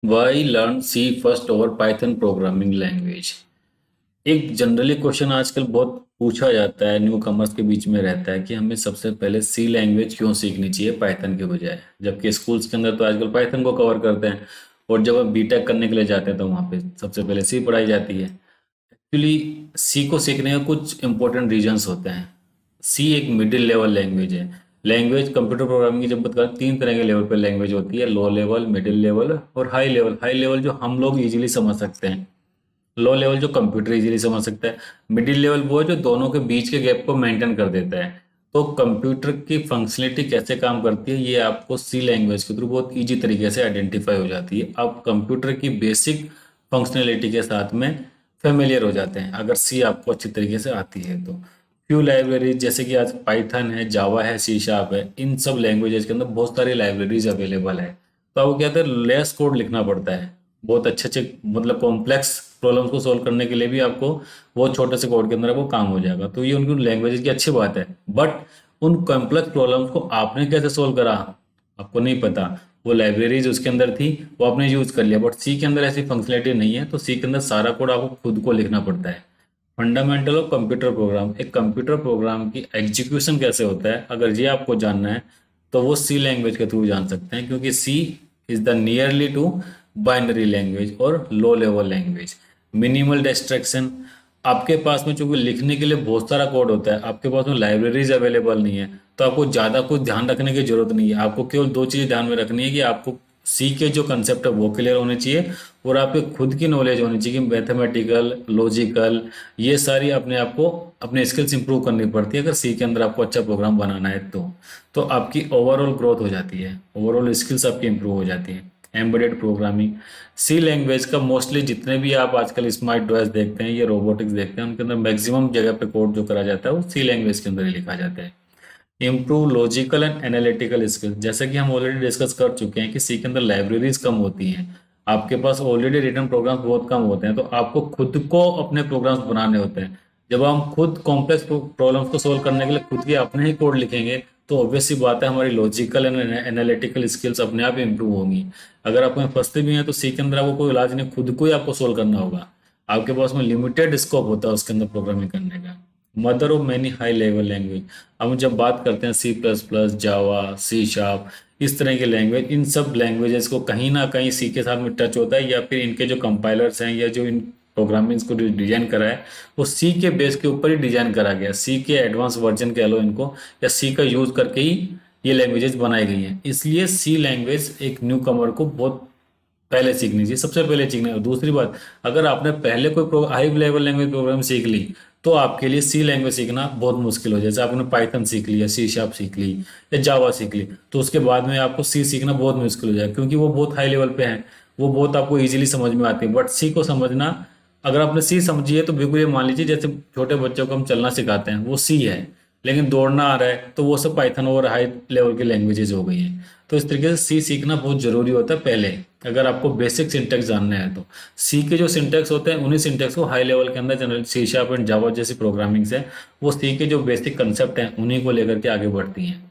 Y learn C first over Python programming language. एक generally question आजकल बहुत पूछा जाता है, न्यू कमर्स के बीच में रहता है कि हमें सबसे पहले सी लैंग्वेज क्यों सीखनी चाहिए पाइथन के बजाय। जबकि स्कूल्स के अंदर तो आजकल पाइथन को कवर करते हैं, और जब हम बीटेक करने के लिए जाते हैं तो वहाँ पे सबसे पहले सी पढ़ाई जाती है। एक्चुअली सी को सीखने का कुछ इंपॉर्टेंट रीजंस होते हैं। सी एक मिडिल लेवल लैंग्वेज है। लैंग्वेज कंप्यूटर प्रोग्रामिंग की जब बात करें, तीन तरह के लेवल पे लैंग्वेज होती है: लो लेवल, मिडिल लेवल और हाई लेवल। हाई लेवल जो हम लोग इजीली समझ सकते हैं, लो लेवल जो कंप्यूटर इजीली समझ सकता है, मिडिल लेवल वो है जो दोनों के बीच के गैप को मेंटेन कर देता है। तो कंप्यूटर की फंक्शनलिटी कैसे काम करती है, ये आपको सी लैंग्वेज के थ्रू बहुत इजी तरीके से आइडेंटिफाई हो जाती है। आप कंप्यूटर की बेसिक फंक्शनलिटी के साथ में फेमिलियर हो जाते हैं अगर सी आपको अच्छी तरीके से आती है तो। फ्यू लाइब्रेरीज जैसे कि आज पाइथन है, जावा है, सी शार्प है, इन सब लैंग्वेजेस के अंदर बहुत सारी लाइब्रेरीज अवेलेबल है। तो आपको क्या होता है, लेस कोड लिखना पड़ता है। बहुत अच्छे अच्छे मतलब कॉम्प्लेक्स प्रॉब्लम्स को सोल्व करने के लिए भी आपको बहुत छोटे से कोड के अंदर आपको काम हो जाएगा। तो ये उनकी लैंग्वेज की अच्छी बात है। बट उन कॉम्प्लेक्स प्रॉब्लम्स को आपने कैसे सोल्व करा, आपको नहीं पता। वो लाइब्रेरीज उसके अंदर थी, वो आपने यूज कर लिया। बट सी के अंदर ऐसी फंक्शनलिटी नहीं है, तो सी के अंदर सारा कोड आपको खुद को लिखना पड़ता है। फंडामेंटल ऑफ कंप्यूटर प्रोग्राम, एक कंप्यूटर प्रोग्राम की एग्जीक्यूशन कैसे होता है, अगर ये आपको जानना है तो वो सी लैंग्वेज के थ्रू जान सकते हैं, क्योंकि C is the nearly to binary language और low level language. Minimal distraction, आपके पास में चूंकि लिखने के लिए बहुत सारा कोड होता है, आपके पास में लाइब्रेरीज अवेलेबल नहीं है, तो आपको ज़्यादा कुछ ध्यान रखने की जरूरत नहीं है। आपको केवल दो चीज़ें ध्यान में रखनी है कि आपको सी के जो कंसेप्ट है वो क्लियर होने चाहिए, और आपके खुद की नॉलेज होनी चाहिए कि मैथमेटिकल, लॉजिकल, ये सारी अपने आप को अपने स्किल्स इंप्रूव करनी पड़ती है अगर सी के अंदर आपको अच्छा प्रोग्राम बनाना है तो आपकी ओवरऑल ग्रोथ हो जाती है, ओवरऑल स्किल्स आपकी इंप्रूव हो जाती है। एम्बेडेड प्रोग्रामिंग, सी लैंग्वेज का मोस्टली जितने भी आप आजकल स्मार्ट डिवाइस देखते हैं, ये रोबोटिक्स देखते हैं, उनके अंदर मैक्सिमम जगह पे कोड जो करा जाता है वो सी लैंग्वेज के अंदर ही लिखा जाता है। Improve logical and analytical skills, जैसा कि हम ऑलरेडी डिस्कस कर चुके हैं कि सी के अंदर लाइब्रेरीज कम होती हैं, आपके पास ऑलरेडी रिटन प्रोग्राम्स बहुत कम होते हैं, तो आपको खुद को अपने प्रोग्राम्स बनाने होते हैं। जब हम खुद कॉम्प्लेक्स प्रॉब्लम्स को सोल्व करने के लिए खुद के अपने ही कोड लिखेंगे, तो ऑब्वियस सी बात है हमारी लॉजिकल एंड एनालिटिकल स्किल्स अपने आप इंप्रूव होंगी। अगर आप में फंसते भी हैं तो सी के अंदर आपको कोई इलाज नहीं, खुद को ही आपको सोल्व करना होगा। आपके पास में लिमिटेड स्कोप होता है उसके अंदर प्रोग्रामिंग करने का। Mother of many high level language, हम जब बात करते हैं सी प्लस प्लस, जावा, सी शार्प, इस तरह के लैंग्वेज, इन सब लैंग्वेजेस को कहीं ना कहीं सी के साथ में टच होता है, या फिर इनके जो कंपाइलर्स हैं या जो इन प्रोग्रामिंग्स को डिजाइन करा है वो सी के बेस के ऊपर ही डिजाइन करा गया। सी के एडवांस वर्जन कह लो इनको, या सी का यूज करके ही ये लैंग्वेजेस बनाई गई हैं। इसलिए सी लैंग्वेज एक न्यू कमर को बहुत पहले सीखनी चाहिए, सबसे पहले सीखना है। दूसरी बात, अगर आपने पहले कोई हाई लेवल लैंग्वेज प्रोग्राम सीख ली तो आपके लिए सी लैंग्वेज सीखना बहुत मुश्किल हो। जैसे आपने पाइथन सीख लिया, सी शार्प सीख ली या जावा सीख ली, तो उसके बाद में आपको सी सीखना बहुत मुश्किल हो जाएगा, क्योंकि वो बहुत हाई लेवल पे है, वो बहुत आपको इजीली समझ में आती है। बट सी को समझना, अगर आपने सी समझी है तो बिल्कुल ये मान लीजिए जैसे छोटे बच्चों को हम चलना सिखाते हैं वो सी है, लेकिन दौड़ना आ रहा है तो वो सब पाइथन और हाई लेवल की लैंग्वेजेज हो गई हैं। तो इस तरीके से सी सीखना बहुत जरूरी होता है पहले, अगर आपको बेसिक सिंटेक्स जानना है तो। सी के जो सिंटेक्स होते हैं उन्हीं सिंटेक्स को हाई लेवल के अंदर जनरल सी शार्प एंड जावा जैसी प्रोग्रामिंग्स है, वो सी के जो बेसिक कंसेप्ट हैं उन्हीं को लेकर के आगे बढ़ती हैं।